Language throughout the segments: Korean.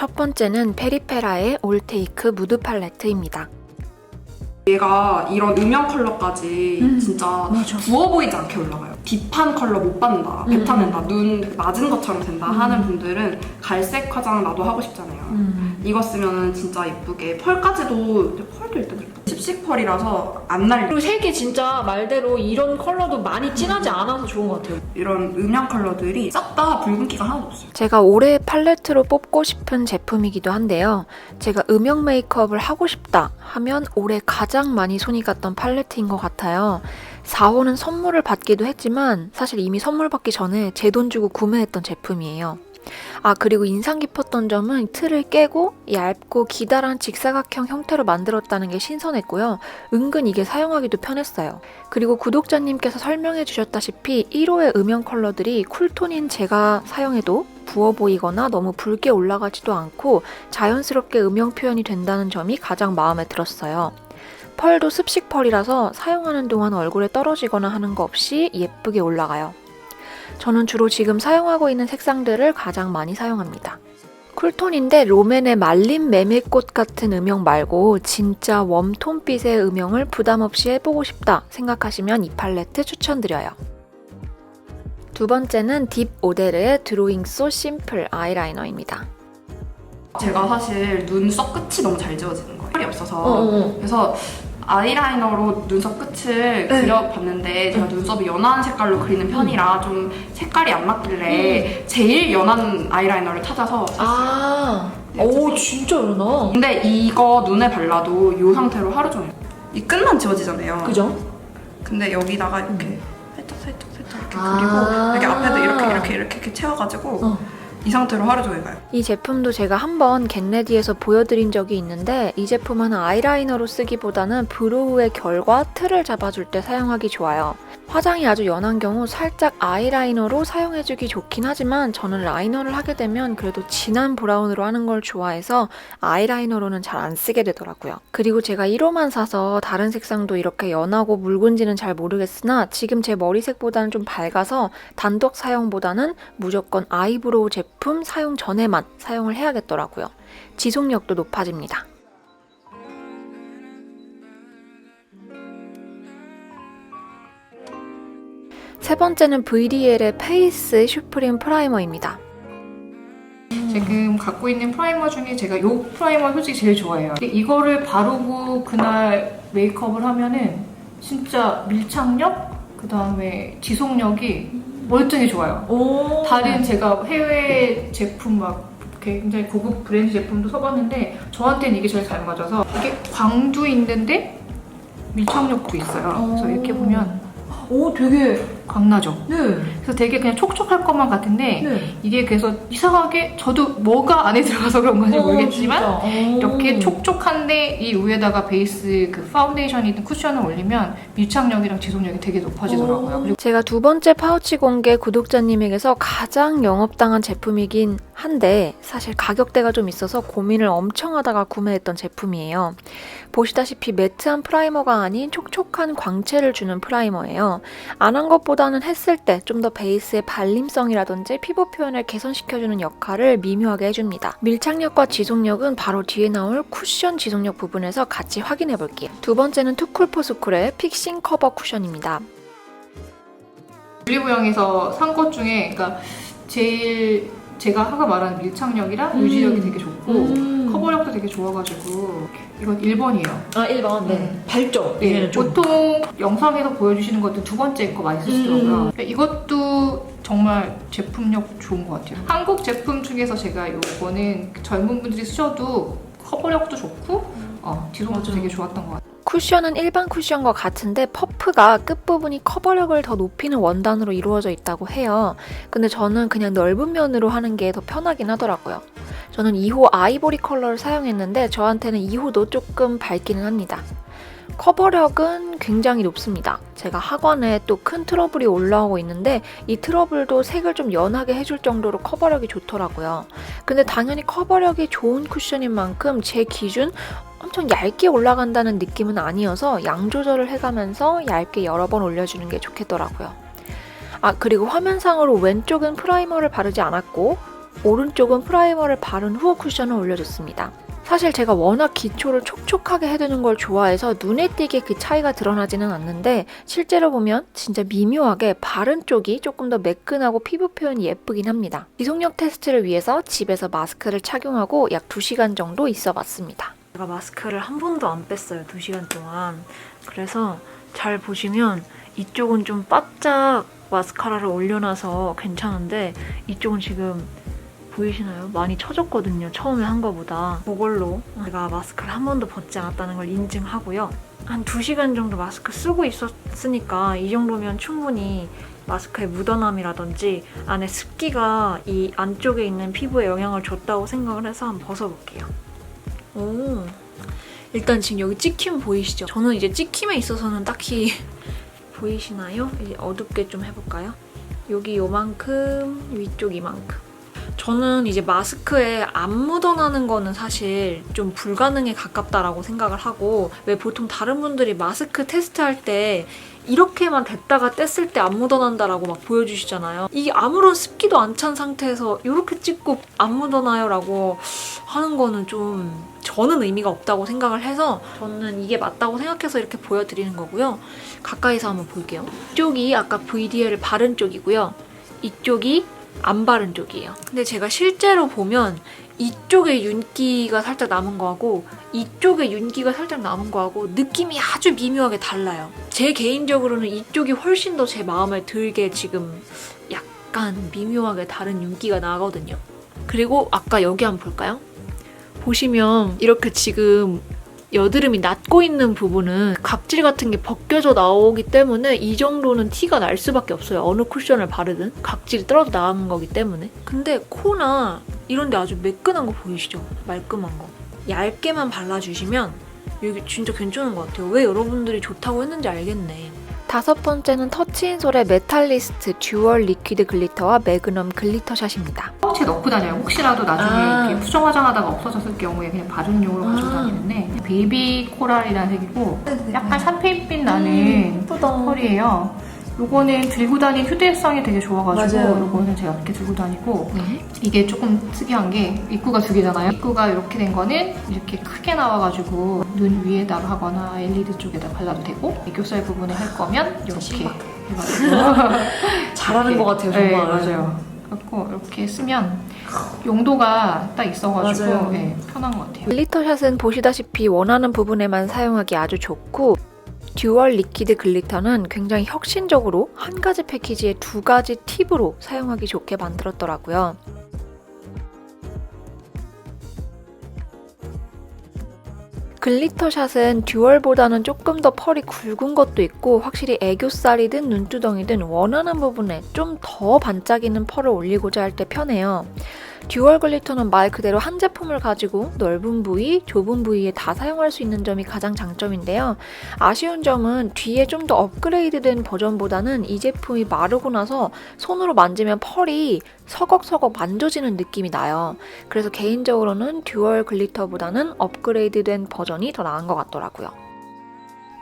첫 번째는 페리페라의 올테이크 무드 팔레트입니다. 얘가 이런 음영 컬러까지 진짜 맞아. 부어 보이지 않게 올라가요. 딥한 컬러 못 받는다, 뱉어낸다, 눈 낮은 것처럼 된다 하는 분들은 갈색 화장 나도 하고 싶잖아요. 이거 쓰면 진짜 예쁘게 펄까지도, 펄도 일단 예뻐. 씹씹펄이라서 안 날려. 그리고 색이 진짜 말대로 이런 컬러도 많이 진하지 않아서 좋은 것 같아요. 이런 음영 컬러들이 싹 다 붉은기가 하나도 없어요. 제가 올해 팔레트로 뽑고 싶은 제품이기도 한데요. 제가 음영 메이크업을 하고 싶다 하면 올해 가장 많이 손이 갔던 팔레트인 것 같아요. 4호는 선물을 받기도 했지만 사실 이미 선물 받기 전에 제 돈 주고 구매했던 제품이에요. 그리고 인상 깊었던 점은 틀을 깨고 얇고 기다란 직사각형 형태로 만들었다는 게 신선했고요. 은근 이게 사용하기도 편했어요. 그리고 구독자님께서 설명해 주셨다시피 1호의 음영 컬러들이 쿨톤인 제가 사용해도 부어 보이거나 너무 붉게 올라가지도 않고 자연스럽게 음영 표현이 된다는 점이 가장 마음에 들었어요. 펄도 습식 펄이라서 사용하는 동안 얼굴에 떨어지거나 하는 거 없이 예쁘게 올라가요. 저는 주로 지금 사용하고 있는 색상들을 가장 많이 사용합니다. 쿨톤인데 롬앤의 말린 메밀꽃 같은 음영 말고 진짜 웜톤빛의 음영을 부담 없이 해보고 싶다 생각하시면 이 팔레트 추천드려요. 두 번째는 딥 오데르의 드로잉 소 심플 아이라이너입니다. 제가 사실 눈썹 끝이 너무 잘 지워지는 거예요. 살이 없어서. 그래서 아이라이너로 눈썹 끝을 그려봤는데 제가 눈썹이 연한 색깔로 그리는 편이라 좀 색깔이 안 맞길래 제일 연한 아이라이너를 찾아서 샀어요. 오 진짜 연하. 근데 이거 눈에 발라도 이 상태로 하루 종일 이 끝만 지워지잖아요. 그죠? 근데 여기다가 이렇게 살짝 이렇게 그리고 여기 앞에도 이렇게 채워가지고 이 상태로 하루 종일 가요. 이 제품도 제가 한번 겟레디에서 보여드린 적이 있는데 이 제품은 아이라이너로 쓰기보다는 브로우의 결과 틀을 잡아줄 때 사용하기 좋아요. 화장이 아주 연한 경우 살짝 아이라이너로 사용해주기 좋긴 하지만 저는 라이너를 하게 되면 그래도 진한 브라운으로 하는 걸 좋아해서 아이라이너로는 잘 안 쓰게 되더라고요. 그리고 제가 1호만 사서 다른 색상도 이렇게 연하고 묽은지는 잘 모르겠으나 지금 제 머리색보다는 좀 밝아서 단독 사용보다는 무조건 아이브로우 제품 사용 전에만 사용을 해야겠더라고요. 지속력도 높아집니다. 세 번째는 VDL의 페이스 슈프림 프라이머입니다. 지금 갖고 있는 프라이머 중에 제가 이 프라이머 솔직히 제일 좋아해요. 이거를 바르고 그날 메이크업을 하면은 진짜 밀착력, 그 다음에 지속력이 월등히 좋아요. 다른 제가 해외 제품 막 굉장히 고급 브랜드 제품도 써봤는데 저한테는 이게 제일 잘 맞아서 이게 광도 있는데 밀착력도 있어요. 그래서 이렇게 보면 되게 광나죠? 네. 그래서 되게 그냥 촉촉할 것만 같은데 이게 그래서 이상하게 저도 뭐가 안에 들어가서 그런 건지 모르겠지만 이렇게 촉촉한데 이 위에다가 베이스 그 파운데이션이든 쿠션을 올리면 밀착력이랑 지속력이 되게 높아지더라고요. 그리고 제가 두 번째 파우치 공개 구독자님에게서 가장 영업당한 제품이긴 한데 사실 가격대가 좀 있어서 고민을 엄청 하다가 구매했던 제품이에요. 보시다시피 매트한 프라이머가 아닌 촉촉한 광채를 주는 프라이머예요. 안 한 것보다는 했을 때 좀 더 베이스의 발림성이라든지 피부 표현을 개선시켜주는 역할을 미묘하게 해줍니다. 밀착력과 지속력은 바로 뒤에 나올 쿠션 지속력 부분에서 같이 확인해 볼게요. 두 번째는 투쿨포스쿨의 픽싱 커버 쿠션입니다. 올리브영에서 산 것 중에 그러니까 제일 제가 아까 말한 밀착력이랑 유지력이 되게 좋고 커버력도 되게 좋아가지고 이건 1번이에요. 1번. 네. 밝죠? 네. 보통 영상에서 보여주시는 것도 두 번째 거 많이 쓰시더라고요. 이것도 정말 제품력 좋은 것 같아요. 한국 제품 중에서 제가 이거는 젊은 분들이 쓰셔도 커버력도 좋고 지속력도 되게 좋았던 것 같아요. 쿠션은 일반 쿠션과 같은데 퍼프가 끝부분이 커버력을 더 높이는 원단으로 이루어져 있다고 해요. 근데 저는 그냥 넓은 면으로 하는 게 더 편하긴 하더라고요. 저는 2호 아이보리 컬러를 사용했는데 저한테는 2호도 조금 밝기는 합니다. 커버력은 굉장히 높습니다. 제가 학원에 또 큰 트러블이 올라오고 있는데 이 트러블도 색을 좀 연하게 해줄 정도로 커버력이 좋더라고요. 근데 당연히 커버력이 좋은 쿠션인 만큼 제 기준 엄청 얇게 올라간다는 느낌은 아니어서 양 조절을 해가면서 얇게 여러 번 올려주는 게 좋겠더라고요. 그리고 화면상으로 왼쪽은 프라이머를 바르지 않았고 오른쪽은 프라이머를 바른 후 쿠션을 올려줬습니다. 사실 제가 워낙 기초를 촉촉하게 해두는 걸 좋아해서 눈에 띄게 그 차이가 드러나지는 않는데 실제로 보면 진짜 미묘하게 바른 쪽이 조금 더 매끈하고 피부 표현이 예쁘긴 합니다. 지속력 테스트를 위해서 집에서 마스크를 착용하고 약 2시간 정도 있어 봤습니다. 제가 마스크를 한 번도 안 뺐어요, 2시간 동안. 그래서 잘 보시면 이쪽은 좀 바짝 마스카라를 올려놔서 괜찮은데 이쪽은 지금 보이시나요? 많이 처졌거든요. 처음에 한 거보다. 그걸로 제가 마스크를 한 번도 벗지 않았다는 걸 인증하고요. 한 2시간 정도 마스크 쓰고 있었으니까 이 정도면 충분히 마스크의 묻어남이라든지 안에 습기가 이 안쪽에 있는 피부에 영향을 줬다고 생각을 해서 한번 벗어볼게요. 오, 일단 지금 여기 찍힘 보이시죠? 저는 이제 찍힘에 있어서는 딱히 보이시나요? 이제 어둡게 좀 해볼까요? 여기 요만큼, 위쪽 이만큼. 저는 이제 마스크에 안 묻어나는 거는 사실 좀 불가능에 가깝다라고 생각을 하고, 왜 보통 다른 분들이 마스크 테스트할 때 이렇게만 댔다가 뗐을 때 안 묻어난다라고 막 보여주시잖아요. 이게 아무런 습기도 안 찬 상태에서 이렇게 찍고 안 묻어나요 라고 하는 거는 좀 저는 의미가 없다고 생각을 해서 저는 이게 맞다고 생각해서 이렇게 보여드리는 거고요. 가까이서 한번 볼게요. 이쪽이 아까 VDL을 바른 쪽이고요. 이쪽이 안 바른 쪽이에요. 근데 제가 실제로 보면 이쪽에 윤기가 살짝 남은 거하고 이쪽에 윤기가 살짝 남은 거하고 느낌이 아주 미묘하게 달라요. 제 개인적으로는 이쪽이 훨씬 더 제 마음에 들게 지금 약간 미묘하게 다른 윤기가 나거든요. 그리고 아까 여기 한번 볼까요? 보시면 이렇게 지금 여드름이 났고 있는 부분은 각질 같은 게 벗겨져 나오기 때문에 이 정도는 티가 날 수밖에 없어요. 어느 쿠션을 바르든 각질이 떨어져 나오는 거기 때문에. 근데 코나 이런 데 아주 매끈한 거 보이시죠? 말끔한 거. 얇게만 발라주시면 여기 진짜 괜찮은 것 같아요. 왜 여러분들이 좋다고 했는지 알겠네. 5번째는 터치인솔의 메탈리스트 듀얼 리퀴드 글리터와 매그넘 글리터 샷입니다. 파우치에 넣고 다녀요. 혹시라도 나중에 이렇게 수정 화장하다가 없어졌을 경우에 그냥 바른용으로 가지고 다니는데 베이비 코랄이라는 색이고 약간 샴페인빛 나는 펄이에요. 요거는 들고 다니는 휴대성이 되게 좋아가지고 요거는 제가 이렇게 들고 다니고 이게 조금 특이한 게 입구가 2개잖아요. 입구가 이렇게 된 거는 이렇게 크게 나와가지고 눈 위에다가 하거나 아이리드 쪽에다 발라도 되고 애교살 부분에 할 거면 이렇게 해가지고 잘하는 것 같아요, 정말. 네, 맞아요. 그래서 이렇게 쓰면 용도가 딱 있어가지고 네, 편한 것 같아요. 글리터샷은 보시다시피 원하는 부분에만 사용하기 아주 좋고 듀얼 리퀴드 글리터는 굉장히 혁신적으로 한 가지 패키지에 2가지 팁으로 사용하기 좋게 만들었더라고요. 글리터샷은 듀얼보다는 조금 더 펄이 굵은 것도 있고 확실히 애교살이든 눈두덩이든 원하는 부분에 좀 더 반짝이는 펄을 올리고자 할 때 편해요. 듀얼 글리터는 말 그대로 한 제품을 가지고 넓은 부위, 좁은 부위에 다 사용할 수 있는 점이 가장 장점인데요. 아쉬운 점은 뒤에 좀 더 업그레이드된 버전보다는 이 제품이 마르고 나서 손으로 만지면 펄이 서걱서걱 만져지는 느낌이 나요. 그래서 개인적으로는 듀얼 글리터보다는 업그레이드된 버전이 더 나은 것 같더라고요.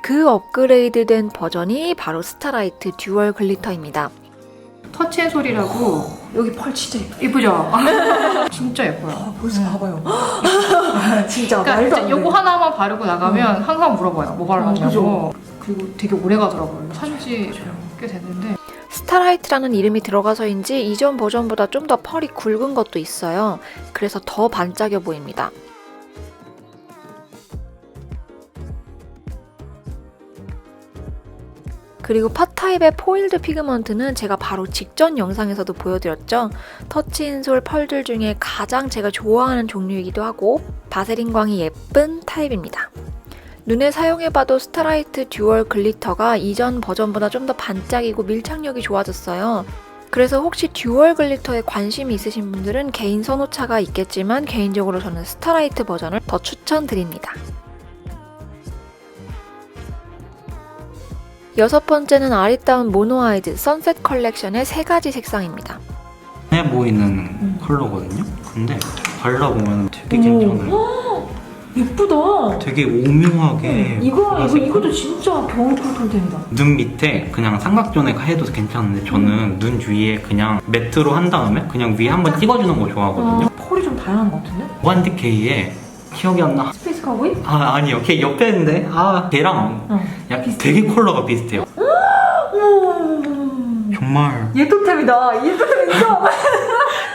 그 업그레이드된 버전이 바로 스타라이트 듀얼 글리터입니다. 터치앤솔이라고 여기 펄 진짜 예쁘죠? 진짜 예뻐요. 벌써 봐봐요. 진짜 그러니까 말도 안 돼. 요거 하나만 바르고 나가면 항상 물어봐요. 뭐 발랐냐고. 그리고 되게 오래 가더라고요. 산지 꽤 됐는데. 스타라이트라는 이름이 들어가서인지 이전 버전보다 좀 더 펄이 굵은 것도 있어요. 그래서 더 반짝여 보입니다. 그리고 팟타입의 포일드 피그먼트는 제가 바로 직전 영상에서도 보여드렸죠. 터치인솔 펄들 중에 가장 제가 좋아하는 종류이기도 하고 바세린광이 예쁜 타입입니다. 눈에 사용해봐도 스타라이트 듀얼 글리터가 이전 버전보다 좀 더 반짝이고 밀착력이 좋아졌어요. 그래서 혹시 듀얼 글리터에 관심이 있으신 분들은 개인 선호차가 있겠지만 개인적으로 저는 스타라이트 버전을 더 추천드립니다. 6번째는 아리따운 모노아이드 선셋 컬렉션의 3가지 색상입니다. 해 보이는 컬러거든요. 근데 발라보면 되게 괜찮아요. 예쁘다. 되게 오묘하게 이것도 진짜 겨울 쿨톤템이다. 눈 밑에 그냥 삼각존에 해도 괜찮은데 저는 눈 위에 그냥 매트로 한 다음에 그냥 위에 한번 찍어주는 거 좋아하거든요. 컬이 좀 다양한 것 같은데? 무한디케이에 기억이 안 나. 스페이스 카우보이? 아니요. 걔 옆에 있는데 걔랑 약간 되게 컬러가 비슷해요. 정말 예토템이다. 예토템 인정.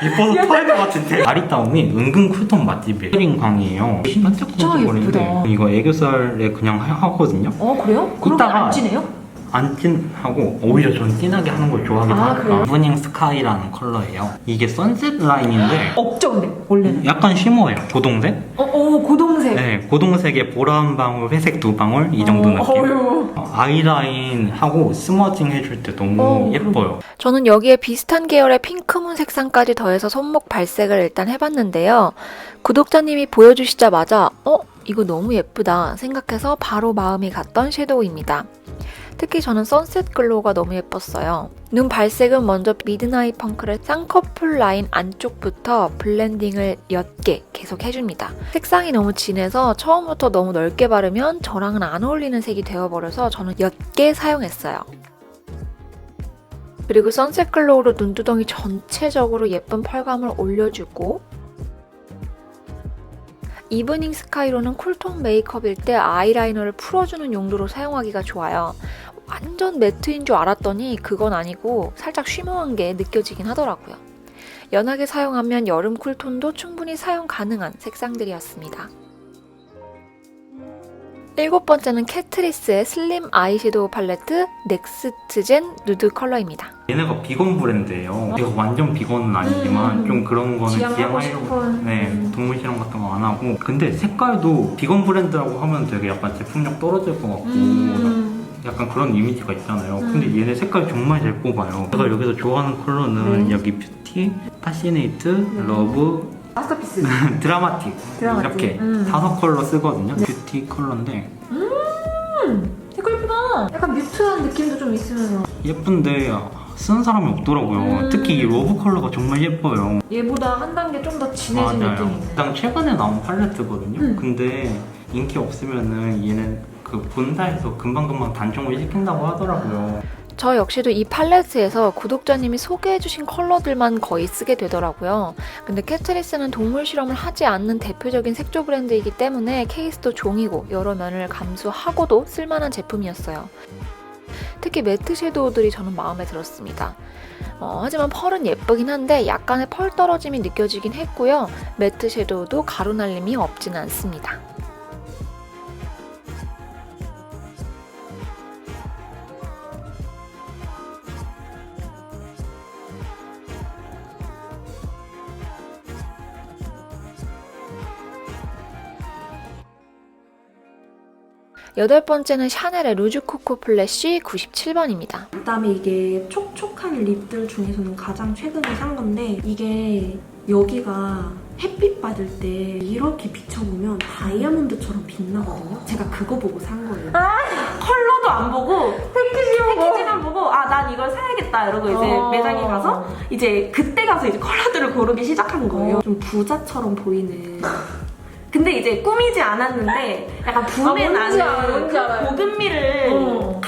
예뻐서 토할 것 같은데. 아리따움이 은근 쿨톤 맛집이에요. 링광이에요. 진짜 예쁘다. 이거 애교살에 그냥 하거든요. 그래요? 그럼 이따가 안 진해요? 안 진하고 오히려 전 진하게 하는 걸 좋아하기도 하니까. 그래요? 이브닝 스카이라는 컬러예요. 이게 선셋 라인인데 없죠 근데 원래는. 약간 쉬머예요. 고동색? 고동색. 네, 고동색에 보라 한 방울, 회색 두 방울 이 정도 느낌. 아이라인 하고 스머징 해줄 때 너무 예뻐요. 저는 여기에 비슷한 계열의 핑크문 색상까지 더해서 손목 발색을 일단 해봤는데요. 구독자님이 보여주시자마자 이거 너무 예쁘다 생각해서 바로 마음이 갔던 섀도우입니다. 특히 저는 선셋 글로우가 너무 예뻤어요. 눈 발색은 먼저 미드나잇 펑크를 쌍꺼풀 라인 안쪽부터 블렌딩을 옅게 계속 해줍니다. 색상이 너무 진해서 처음부터 너무 넓게 바르면 저랑은 안 어울리는 색이 되어버려서 저는 옅게 사용했어요. 그리고 선셋 글로우로 눈두덩이 전체적으로 예쁜 펄감을 올려주고 이브닝 스카이로는 쿨톤 메이크업일 때 아이라이너를 풀어주는 용도로 사용하기가 좋아요. 완전 매트인 줄 알았더니 그건 아니고 살짝 쉬머한 게 느껴지긴 하더라고요. 연하게 사용하면 여름 쿨톤도 충분히 사용 가능한 색상들이었습니다. 7번째는 캐트리스의 슬림 아이섀도우 팔레트 넥스트젠 누드 컬러입니다. 얘네가 비건 브랜드예요. 제가 완전 비건은 아니지만 좀 그런 거는 지향하고 지향하려고 싶은. 동물 실험 같은 거 안 하고. 근데 색깔도 비건 브랜드라고 하면 되게 약간 제품력 떨어질 것 같고 약간 그런 이미지가 있잖아요. 근데 얘네 색깔 정말 잘 뽑아요. 제가 여기서 좋아하는 컬러는 여기 뷰티, 파시네이트, 러브, 마스터피스. 드라마틱 이렇게 5컬러 쓰거든요. 뷰티 컬러인데 색깔 예쁘다. 약간 뮤트한 느낌도 좀 있으면서 예쁜데 쓰는 사람이 없더라고요. 특히 이 러브 컬러가 정말 예뻐요. 얘보다 한 단계 좀 더 진해진 느낌이네. 가장 최근에 나온 팔레트거든요. 근데 인기 없으면은 얘는 그 본사에서 금방금방 단종을 시킨다고 하더라고요. 저 역시도 이 팔레트에서 구독자님이 소개해주신 컬러들만 거의 쓰게 되더라고요. 근데 캐트리스는 동물 실험을 하지 않는 대표적인 색조 브랜드이기 때문에 케이스도 종이고 여러 면을 감수하고도 쓸만한 제품이었어요. 특히 매트 섀도우들이 저는 마음에 들었습니다. 하지만 펄은 예쁘긴 한데 약간의 펄 떨어짐이 느껴지긴 했고요. 매트 섀도우도 가루 날림이 없진 않습니다. 여덟 번째는 샤넬의 루즈 코코 플래쉬 97번입니다. 그다음에 이게 촉촉한 립들 중에서는 가장 최근에 산 건데 이게 여기가 햇빛 받을 때 이렇게 비춰보면 다이아몬드처럼 빛나거든요. 제가 그거 보고 산 거예요. 컬러도 안 보고 패키지만 보고 난 이걸 사야겠다 이러고 이제 매장에 가서 이제 그때 가서 이제 컬러들을 고르기 시작한 거예요. 좀 부자처럼 보이는. 근데 이제 꾸미지 않았는데 약간 분해 나는 그 고급미를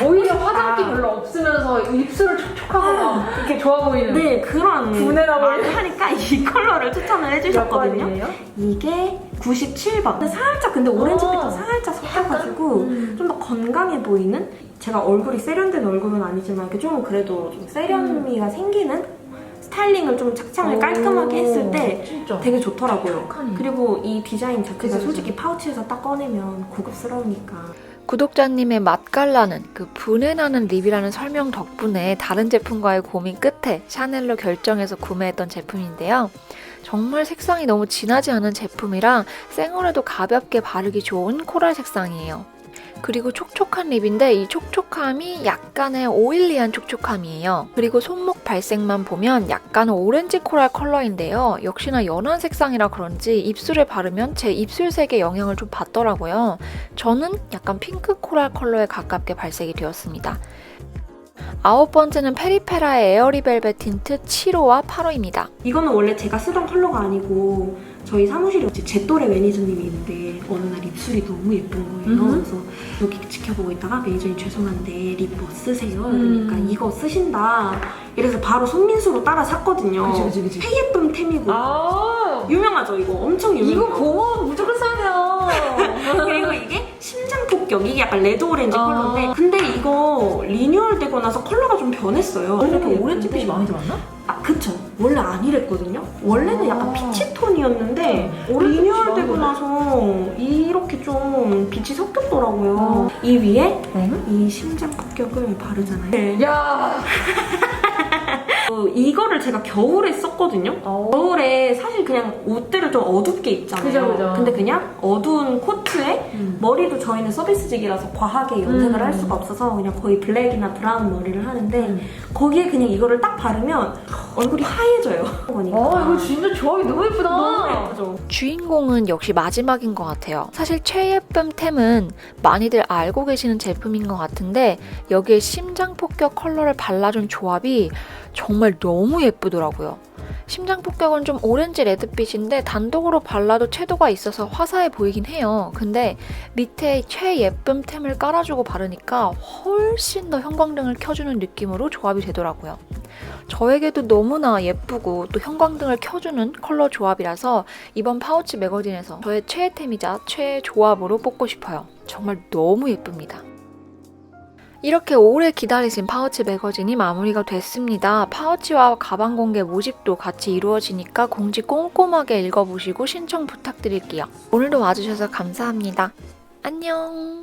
오히려 화장기 별로 없으면서 입술을 촉촉하고 이렇게 좋아 보이는. 네, 그런 분해나 말을 하니까 이 컬러를 추천을 해주셨거든요. 번이에요? 이게 97번. 근데 살짝 근데 오렌지빛도 살짝 섞여가지고 좀 더 건강해 보이는. 제가 얼굴이 세련된 얼굴은 아니지만 이렇게 좀 그래도 좀 세련미가 생기는 스타일링을 좀 착장을 깔끔하게 했을 때 진짜. 되게 좋더라고요. 촉촉하네. 그리고 이 디자인 자체가 그치. 솔직히 파우치에서 딱 꺼내면 고급스러우니까. 구독자님의 맛깔나는 그 분해나는 립이라는 설명 덕분에 다른 제품과의 고민 끝에 샤넬로 결정해서 구매했던 제품인데요. 정말 색상이 너무 진하지 않은 제품이라 생얼에도 가볍게 바르기 좋은 코랄 색상이에요. 그리고 촉촉한 립인데 이 촉촉함이 약간의 오일리한 촉촉함이에요. 그리고 손목 발색만 보면 약간 오렌지 코랄 컬러인데요. 역시나 연한 색상이라 그런지 입술에 바르면 제 입술색에 영향을 좀 받더라고요. 저는 약간 핑크 코랄 컬러에 가깝게 발색이 되었습니다. 9번째는 페리페라의 에어리벨벳 틴트 7호와 8호입니다. 이거는 원래 제가 쓰던 컬러가 아니고 저희 사무실에 제 또래 매니저님이 있는데 어느 날 입술이 너무 예쁜 거예요. 그래서 여기 지켜보고 있다가 매니저님 죄송한데 립 뭐 쓰세요? 그러니까 이거 쓰신다. 이래서 바로 손민수로 따라 샀거든요. 그치. 페이예쁨 템이고 유명하죠 이거. 엄청 유명해요. 이거 보면 무조건 사야 돼요. 그리고 이게 심장 폭격. 이게 약간 레드 오렌지 컬러인데 근데 이거 리뉴얼 되고 나서 컬러가 좀 변했어요. 이렇게 오렌지빛이 많이 들어왔나? 아 그쵸. 원래 안 이랬거든요. 원래는 약간 피치 톤이었는데 리뉴얼 되고 나서 이렇게 좀 빛이 섞였더라고요. 이 위에 이 심장 폭격을 바르잖아요. 야. 이거를 제가 겨울에 썼거든요. 겨울에 사실 그냥 옷들을 좀 어둡게 입잖아요. 그죠. 근데 그냥 어두운 코트에 머리도 저희는 서비스직이라서 과하게 염색을 할 수가 없어서 그냥 거의 블랙이나 브라운 머리를 하는데 거기에 그냥 이거를 딱 바르면 얼굴이 하얘져요. 이거 진짜 조합이 너무 예쁘다. 너무 예쁘죠. 주인공은 역시 마지막인 것 같아요. 사실 최예쁨 템은 많이들 알고 계시는 제품인 것 같은데 여기에 심장 폭격 컬러를 발라준 조합이 정말 너무 예쁘더라고요. 심장 폭격은 좀 오렌지 레드빛인데 단독으로 발라도 채도가 있어서 화사해 보이긴 해요. 근데 밑에 최예쁨 템을 깔아주고 바르니까 훨씬 더 형광등을 켜주는 느낌으로 조합이 되더라고요. 저에게도 너무나 예쁘고 또 형광등을 켜주는 컬러 조합이라서 이번 파우치 매거진에서 저의 최애템이자 최애 조합으로 뽑고 싶어요. 정말 너무 예쁩니다. 이렇게 오래 기다리신 파우치 매거진이 마무리가 됐습니다. 파우치와 가방 공개 모집도 같이 이루어지니까 공지 꼼꼼하게 읽어보시고 신청 부탁드릴게요. 오늘도 와주셔서 감사합니다. 안녕.